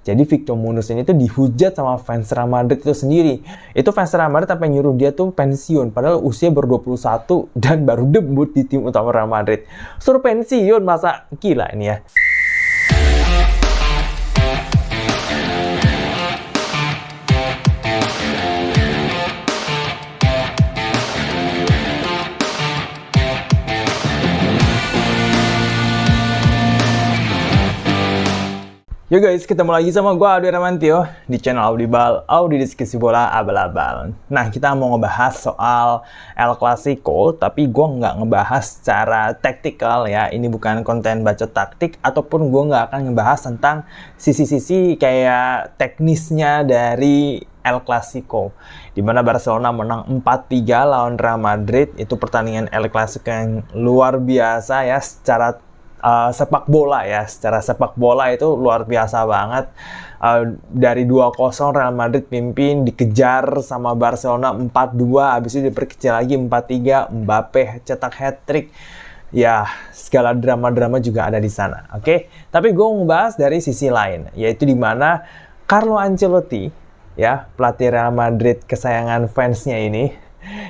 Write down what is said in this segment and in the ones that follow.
Jadi Victor Munoz ini tuh dihujat sama fans Real Madrid itu sendiri. Itu fans Real Madrid sampai nyuruh dia tuh pensiun. Padahal usia baru 21 dan baru debut di tim utama Real Madrid. Suruh pensiun, masa gila ini ya. Yo guys, ketemu lagi sama gue Audi Ramantio di channel Audible, Audi Diskusi Bola Abal-Abal. Nah, kita mau ngebahas soal El Clasico, tapi gue nggak ngebahas secara taktikal ya. Ini bukan konten bacot taktik, ataupun gue nggak akan ngebahas tentang sisi-sisi kayak teknisnya dari El Clasico, di mana Barcelona menang 4-3 lawan Real Madrid. Itu pertandingan El Clasico yang luar biasa ya secara sepak bola ya. Secara sepak bola itu luar biasa banget. Dari 2-0 Real Madrid pimpin, dikejar sama Barcelona 4-2, habis itu diperkecil lagi 4-3, Mbappe cetak hat-trick. Ya, segala drama-drama juga ada di sana. Oke, tapi gue mau ngebahas dari sisi lain, yaitu di mana Carlo Ancelotti, ya, pelatih Real Madrid kesayangan fansnya ini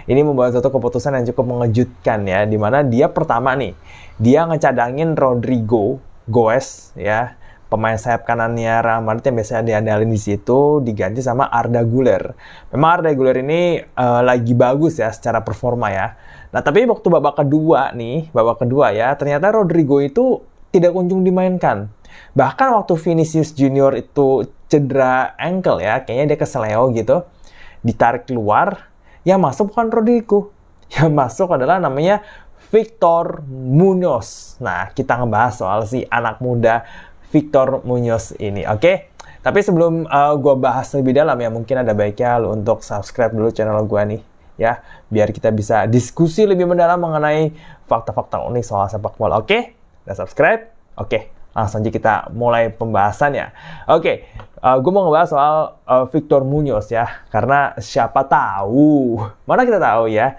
membuat satu keputusan yang cukup mengejutkan ya, di mana dia pertama nih, dia ngecadangin Rodrigo Goes ya, pemain sayap kanannya Real Madrid yang biasanya diandalin di situ, diganti sama Arda Güler. Memang Arda Güler ini lagi bagus ya secara performa ya. Nah, tapi waktu babak kedua ya, ternyata Rodrigo itu tidak kunjung dimainkan. Bahkan waktu Vinicius Junior itu cedera ankle ya, kayaknya dia keseleo gitu, ditarik keluar, yang masuk bukan Rodrigo. Yang masuk adalah namanya Victor Munoz. Nah, kita ngebahas soal si anak muda Victor Munoz ini, oke? Tapi sebelum gue bahas lebih dalam ya, mungkin ada baiknya lo untuk subscribe dulu channel gue nih, ya, biar kita bisa diskusi lebih mendalam mengenai fakta-fakta unik soal sepak bola, oke? Udah subscribe? Oke, langsung aja kita mulai pembahasannya. Oke, gue mau ngebahas soal Victor Munoz ya, karena siapa tahu, mana kita tahu ya,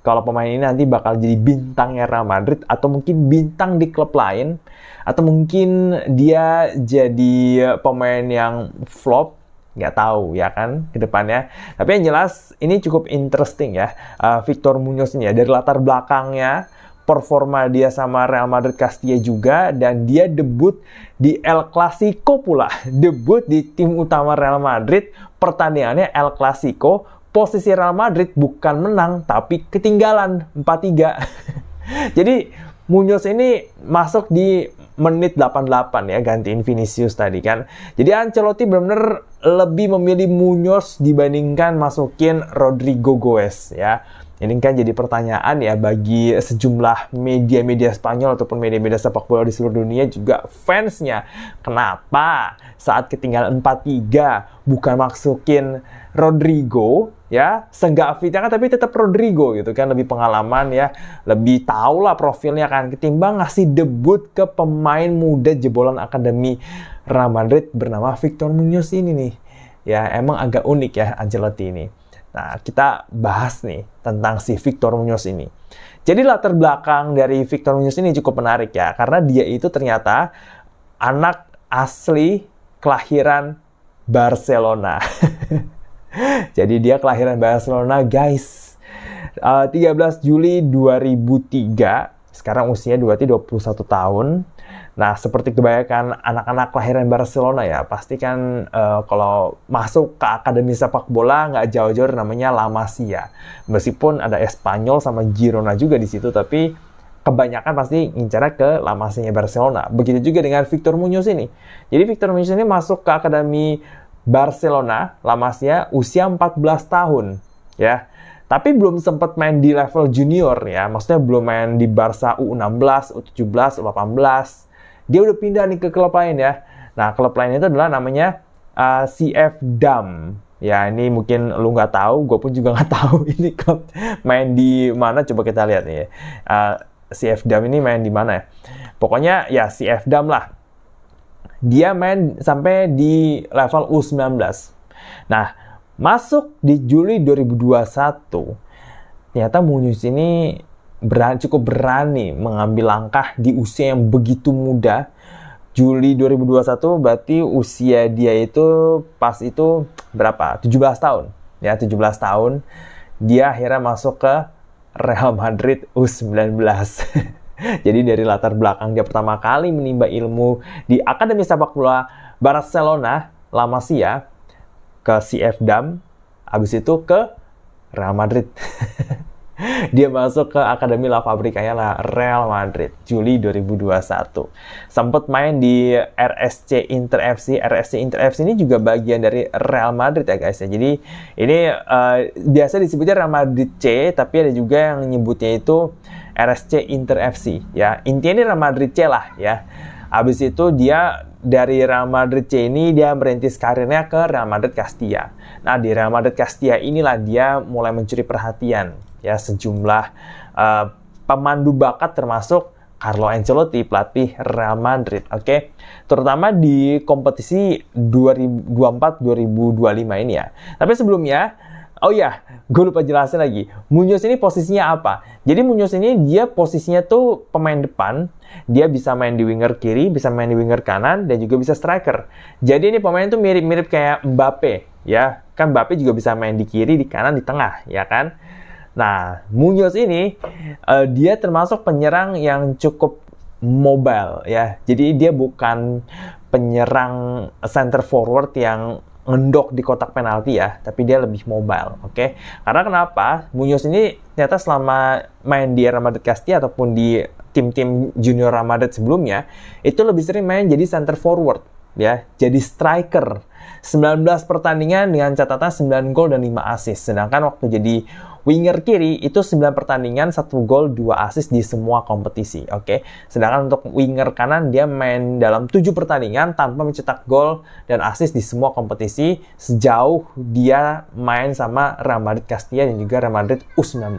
kalau pemain ini nanti bakal jadi bintangnya Real Madrid, atau mungkin bintang di klub lain, atau mungkin dia jadi pemain yang flop, nggak tahu ya kan ke depannya. Tapi yang jelas ini cukup interesting ya, Victor Munoz ini ya, dari latar belakangnya, performa dia sama Real Madrid Castilla juga, dan dia debut di El Clasico pula, debut di tim utama Real Madrid, pertandingannya El Clasico. Posisi Real Madrid bukan menang, tapi ketinggalan 4-3. Jadi, Munoz ini masuk di menit 88 ya, gantiin Vinicius tadi kan. Jadi, Ancelotti benar-benar lebih memilih Munoz dibandingkan masukin Rodrigo Goes ya. Ini kan jadi pertanyaan ya bagi sejumlah media-media Spanyol ataupun media-media sepak bola di seluruh dunia, juga fansnya. Kenapa saat ketinggalan 4-3 bukan masukin Rodrigo ya? Seenggak fitnya kan, tapi tetap Rodrigo gitu kan, lebih pengalaman ya, lebih tahu lah profilnya kan, ketimbang ngasih debut ke pemain muda jebolan akademi Real Madrid bernama Victor Munoz ini nih. Ya, emang agak unik ya Ancelotti ini. Nah, kita bahas nih tentang si Victor Munoz ini. Jadi latar belakang dari Victor Munoz ini cukup menarik ya, karena dia itu ternyata anak asli kelahiran Barcelona. Jadi dia kelahiran Barcelona guys. 13 Juli 2003, sekarang usia 21 tahun. Nah, seperti kebanyakan anak-anak kelahiran Barcelona ya, pasti kan kalau masuk ke akademi sepak bola nggak jauh-jauh namanya La Masia. Meskipun ada Espanyol sama Girona juga di situ, tapi kebanyakan pasti ngincar ke La Masia Barcelona. Begitu juga dengan Victor Munoz ini. Jadi Victor Munoz ini masuk ke akademi Barcelona, La Masia, usia 14 tahun ya. Tapi belum sempat main di level junior ya, maksudnya belum main di Barca U16, U17, U18. Dia udah pindah nih ke klub lain ya. Nah, klub lain itu adalah namanya CF Dam. Ya, ini mungkin lu nggak tahu, gue pun juga nggak tahu ini klub main di mana. Coba kita lihat nih. CF Dam ini main di mana ya? Pokoknya ya CF Dam lah. Dia main sampai di level U19. Nah, masuk di Juli 2021. Ternyata Munoz ini cukup berani mengambil langkah di usia yang begitu muda Juli 2021 berarti usia dia itu pas itu berapa? 17 tahun. Ya, 17 tahun. Dia akhirnya masuk ke Real Madrid U19. Jadi dari latar belakang dia pertama kali menimba ilmu di Akademi Sepak Bola Barcelona, La Masia, ke CF Dam, habis itu ke Real Madrid. Dia masuk ke Akademi La Fabricanya Real Madrid, Juli 2021. Sempat main di RSC Inter FC. RSC Inter FC ini juga bagian dari Real Madrid ya guys ya. Jadi ini biasa disebutnya Real Madrid C, tapi ada juga yang nyebutnya itu RSC Inter FC ya. Intinya ini Real Madrid C lah ya. Habis itu dia dari Real Madrid C ini dia merintis karirnya ke Real Madrid Castilla. Nah, di Real Madrid Castilla inilah dia mulai mencuri perhatian ya sejumlah pemandu bakat termasuk Carlo Ancelotti, pelatih Real Madrid, oke? Terutama di kompetisi 2024-2025 ini ya. Tapi sebelumnya, oh ya, gue lupa jelasin lagi. Munoz ini posisinya apa? Jadi Munoz ini dia posisinya tuh pemain depan. Dia bisa main di winger kiri, bisa main di winger kanan, dan juga bisa striker. Jadi ini pemain tuh mirip-mirip kayak Mbappe, ya. Kan Mbappe juga bisa main di kiri, di kanan, di tengah, ya kan? Nah, Munoz ini dia termasuk penyerang yang cukup mobile ya. Jadi dia bukan penyerang center forward yang ngendok di kotak penalti ya, tapi dia lebih mobile, oke? Karena kenapa? Munoz ini ternyata selama main di Real Madrid Castilla ataupun di tim-tim junior Real Madrid sebelumnya, itu lebih sering main jadi center forward ya, jadi striker. 19 pertandingan dengan catatan 9 gol dan 5 assist. Sedangkan waktu jadi winger kiri itu 9 pertandingan, 1 gol, 2 assist di semua kompetisi. Oke. Sedangkan untuk winger kanan dia main dalam 7 pertandingan tanpa mencetak gol dan assist di semua kompetisi sejauh dia main sama Real Madrid Castilla dan juga Real Madrid U19.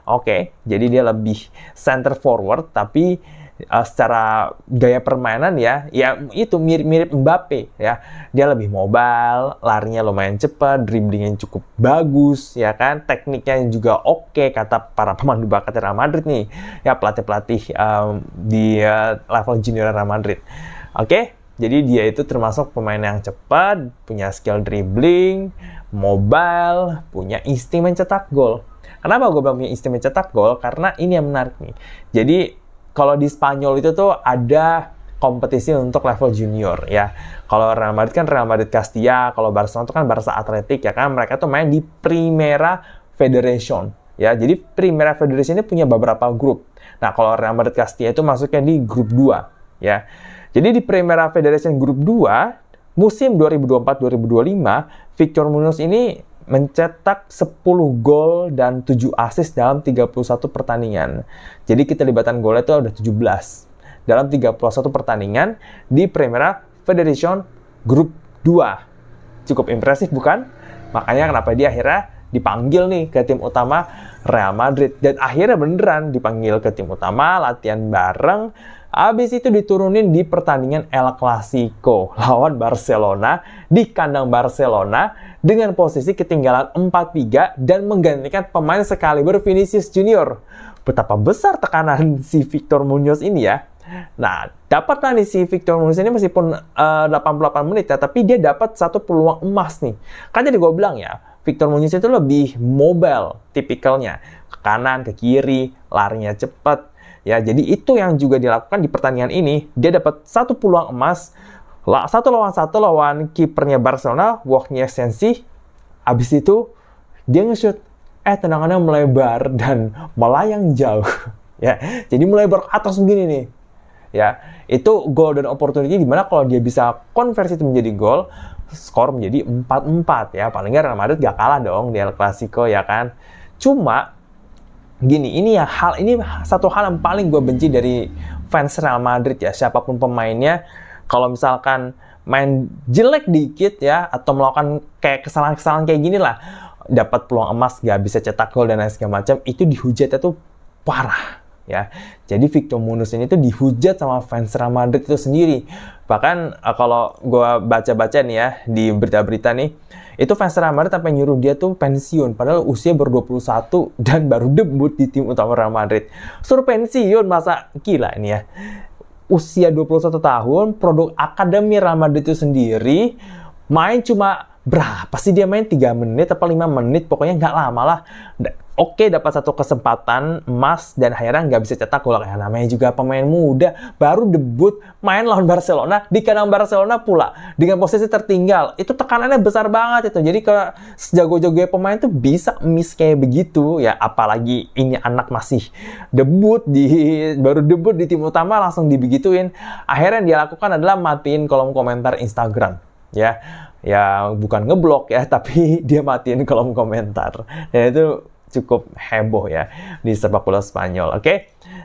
Oke, jadi dia lebih center forward tapi secara gaya permainan ya itu mirip-mirip Mbappe ya. Dia lebih mobile, larinya lumayan cepat, dribblingnya cukup bagus ya kan, tekniknya juga oke kata para pemandu bakat Real Madrid nih ya, pelatih-pelatih di level junior Real Madrid. Oke, jadi dia itu termasuk pemain yang cepat, punya skill dribbling, mobile, punya insting mencetak gol. Kenapa gue bilang punya insting mencetak gol? Karena ini yang menarik nih. Jadi kalau di Spanyol itu tuh ada kompetisi untuk level junior ya. Kalau Real Madrid kan Real Madrid Castilla, kalau Barcelona itu kan Barca Athletic ya kan. Mereka tuh main di Primera Federation ya. Jadi Primera Federation ini punya beberapa grup. Nah, kalau Real Madrid Castilla itu masuknya di grup 2 ya. Jadi di Primera Federation grup 2 musim 2024-2025 Victor Munoz ini mencetak 10 gol dan 7 assist dalam 31 pertandingan. Jadi keterlibatan golnya itu ada 17 dalam 31 pertandingan di Primera Federation Grup 2. Cukup impresif bukan? Makanya kenapa dia akhirnya dipanggil nih ke tim utama Real Madrid. Dan akhirnya beneran dipanggil ke tim utama, latihan bareng. Habis itu diturunin di pertandingan El Clasico lawan Barcelona di kandang Barcelona dengan posisi ketinggalan 4-3 dan menggantikan pemain sekaliber Vinicius Junior. Betapa besar tekanan si Victor Munoz ini ya. Nah, dapatlah nih si Victor Munoz ini meskipun 88 menit ya, tapi dia dapat satu peluang emas nih. Kan tadi gue bilang ya, Victor Munoz itu lebih mobile tipikalnya. Ke kanan, ke kiri, larinya cepat. Ya, jadi itu yang juga dilakukan di pertandingan ini. Dia dapat satu peluang emas, 1 lawan 1 lawan kipernya Barcelona, Wojciech Szczęsny. Habis itu dia nge-shoot, tendangannya melebar dan melayang jauh. Ya, jadi melebar ke atas begini nih. Ya, itu gol dan opportunity di mana kalau dia bisa konversi itu menjadi gol, skor menjadi 4-4 ya. Paling nggak Real Madrid gak kalah dong di El Clasico ya kan. Cuma gini, ini satu hal yang paling gue benci dari fans Real Madrid ya, siapapun pemainnya, kalau misalkan main jelek dikit ya, atau melakukan kayak kesalahan-kesalahan kayak gini lah, dapat peluang emas, gak bisa cetak gol dan lain segala macam, itu dihujatnya tuh parah ya. Jadi Victor Munoz ini tuh dihujat sama fans Real Madrid itu sendiri. Bahkan kalau gue baca-baca nih ya, di berita-berita nih, itu fans Real Madrid sampai nyuruh dia tuh pensiun, padahal usia baru 21 dan baru debut di tim utama Real Madrid. Suruh pensiun, masa gila ini ya. usia 21 tahun, produk akademi Real Madrid itu sendiri, main cuma berapa sih dia main? 3 menit apa 5 menit, pokoknya nggak lama lah. Oke, dapat satu kesempatan emas dan akhirnya nggak bisa cetak gol. Kayak namanya juga pemain muda, baru debut main lawan Barcelona, di kandang Barcelona pula, dengan posisi tertinggal. Itu tekanannya besar banget itu. Jadi kalau sejago-jagonya pemain tuh bisa miss kayak begitu, ya apalagi ini anak masih baru debut di tim utama langsung dibegituin. Akhirnya yang dia lakukan adalah matiin kolom komentar Instagram, ya bukan ngeblok ya, tapi dia matiin kolom komentar. Dan itu cukup heboh ya di sepak bola Spanyol, oke?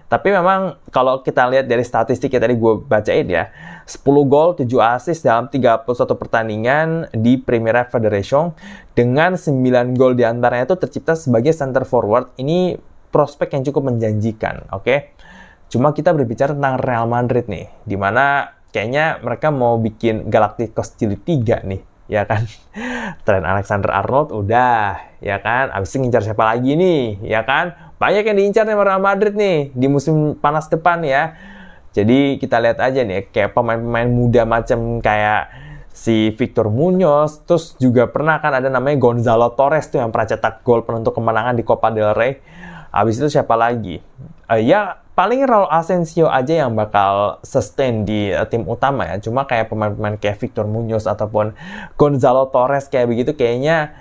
Tapi memang kalau kita lihat dari statistik yang tadi gue bacain ya, 10 gol, 7 assist dalam 31 pertandingan di Primera Federación, dengan 9 gol diantaranya itu tercipta sebagai center forward. Ini prospek yang cukup menjanjikan, oke? Cuma kita berbicara tentang Real Madrid nih, dimana kayaknya mereka mau bikin Galacticos Jilid 3 nih, ya kan? Trent Alexander-Arnold udah, ya kan? Abis itu ngincar siapa lagi nih, ya kan? Banyak yang diincar nih Real Madrid nih di musim panas depan ya. Jadi kita lihat aja nih, kayak pemain-pemain muda macam kayak si Victor Muñoz, terus juga pernah kan ada namanya Gonzalo Torres tuh yang pernah cetak gol penentu kemenangan di Copa del Rey. Abis itu siapa lagi? Ya paling Raul Asensio aja yang bakal sustain di tim utama ya. Cuma kayak pemain-pemain kayak Victor Muñoz ataupun Gonzalo Torres kayak begitu kayaknya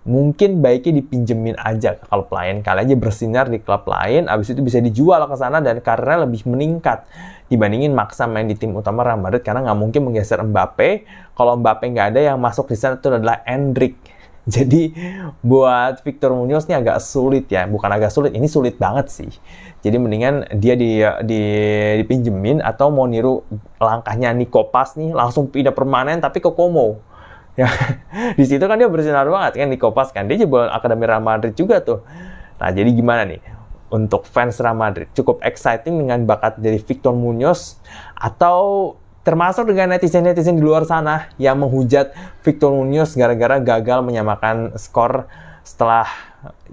mungkin baiknya dipinjemin aja ke klub lain. Kali aja bersinar di klub lain, abis itu bisa dijual ke sana dan karirnya lebih meningkat dibandingin maksa main di tim utama Real Madrid, karena nggak mungkin menggeser Mbappe. Kalau Mbappe nggak ada, yang masuk di sana itu adalah Endrick. Jadi buat Victor Muñoz ini agak sulit ya, bukan agak sulit, ini sulit banget sih. Jadi mendingan dia dipinjemin atau mau niru langkahnya Nico Paz nih, langsung pindah permanen tapi ke Como. Ya, di situ kan dia bersinar banget kan Nico Paz kan, dia jebolan Akademi Real Madrid juga tuh. Nah, jadi gimana nih untuk fans Real Madrid? Cukup exciting dengan bakat dari Victor Muñoz, atau termasuk dengan netizen-netizen di luar sana yang menghujat Victor Muñoz gara-gara gagal menyamakan skor setelah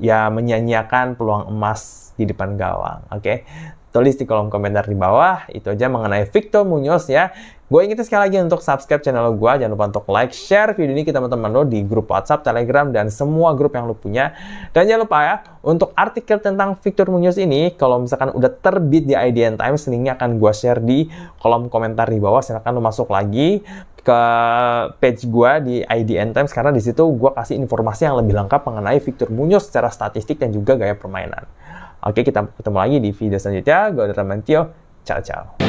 ya menyanyiakan peluang emas di depan gawang. Oke? Tulis di kolom komentar di bawah. Itu aja mengenai Victor Muñoz ya. Gue ingetin sekali lagi untuk subscribe channel gue. Jangan lupa untuk like, share video ini ke teman-teman lo di grup WhatsApp, Telegram, dan semua grup yang lo punya. Dan jangan lupa ya, untuk artikel tentang Victor Muñoz ini, kalau misalkan udah terbit di IDN Times, linknya akan gue share di kolom komentar di bawah. Silahkan lo masuk lagi ke page gue di IDN Times, karena di situ gue kasih informasi yang lebih lengkap mengenai Victor Muñoz secara statistik dan juga gaya permainan. Oke, kita ketemu lagi di video selanjutnya. Gue Ramantio. Ciao, ciao.